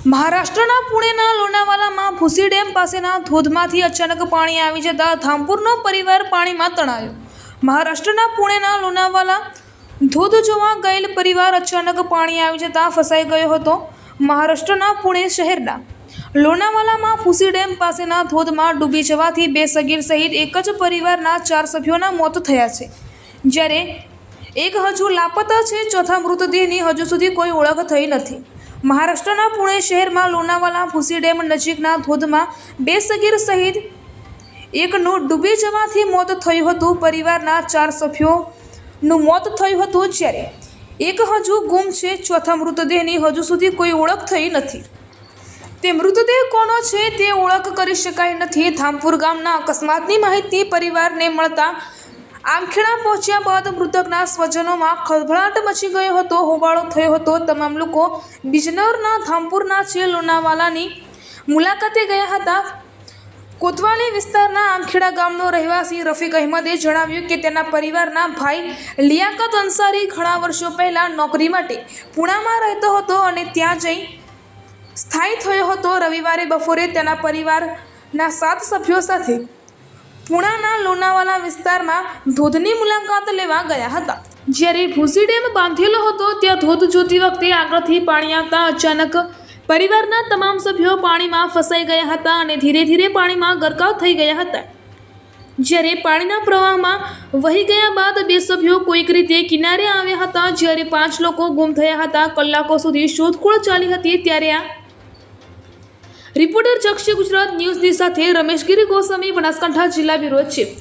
મહારાષ્ટ્રના પુણેના લોનાવાલામાં ભૂસી ડેમ પાસેના ધોધમાંથી અચાનક પાણી આવી જતા ધામપુરનો પરિવાર પાણીમાં તણાયો। મહારાષ્ટ્રના પુણેના લોનાવાલા ધોધ જોવા ગયેલ પરિવાર અચાનક પાણી આવી જતા ફસાઈ ગયો હતો। મહારાષ્ટ્રના પુણે શહેરના લોનાવાલામાં ભૂસી ડેમ પાસેના ધોધમાં ડૂબી જવાથી બે સગીર સહિત એક જ પરિવારના 4 સભ્યોના મોત થયા છે, જ્યારે એક હજુ લાપતા છે। ચોથા મૃતદેહની હજુ સુધી કોઈ ઓળખ થઈ નથી। મહારાષ્ટ્રના પુણે શહેરમાં લોનાવાલા ભૂસી ડેમ નજીકના ધોધમાં બે સગીર સહિત એકનું ડૂબી જવાથી મોત થયું હતું। પરિવારના 4 સભ્યોનું મોત થયું હતું, જ્યારે એક હજુ ગુમ છે। ચોથા મૃતદેહની હજુ સુધી કોઈ ઓળખ થઈ નથી। તે મૃતદેહ કોનો છે તે ઓળખ કરી શકાઈ નથી। ધામપુર ગામના અકસ્માતની માહિતી પરિવારને મળતા આમખેડા પહોંચ્યા બાદ મૃતકના સ્વજનોમાં ખળભળાટ મચી ગયો હતો, હોબાળો થયો હતો। તમામ લોકો બિજનૌરના ધામપુરના છે લોનાવાલાની મુલાકાતે ગયા હતા। કોતવાલી વિસ્તારના આમખેડા ગામનો રહેવાસી રફીક અહેમદે જણાવ્યું કે તેના પરિવારના ભાઈ લિયાકત અંસારી ઘણા વર્ષો પહેલા નોકરી માટે પુણામાં રહેતો હતો અને ત્યાં જઈ સ્થાયી થયો હતો। રવિવારે બપોરે તેના પરિવારના 7 સભ્યો સાથે પુણાના લોનાવાલા વિસ્તારમાં ધોધની મુલાકાત લેવા ગયા હતા, જ્યારે ભૂસી ડેમ બાંધેલો હતો ત્યાં ધોધ જોતી વખતે આગળથી પાણી આવતા અચાનક પરિવારના તમામ સભ્યો પાણીમાં ફસાઈ ગયા હતા અને ધીરે ધીરે પાણીમાં ગરકાવ થઈ ગયા હતા। જ્યારે પાણીના પ્રવાહમાં વહી ગયા બાદ બે સભ્યો કોઈક રીતે કિનારે આવ્યા હતા, જ્યારે 5 લોકો ગુમ થયા હતા। કલાકો સુધી શોધખોળ ચાલી હતી, ત્યારે આ રિપોર્ટર ચક્ષી ગુજરાત ન્યૂઝની સાથે રમેશ ગીરી ગોસ્વામી, બનાસકાંઠા જિલ્લા બ્યુરો ચીફ।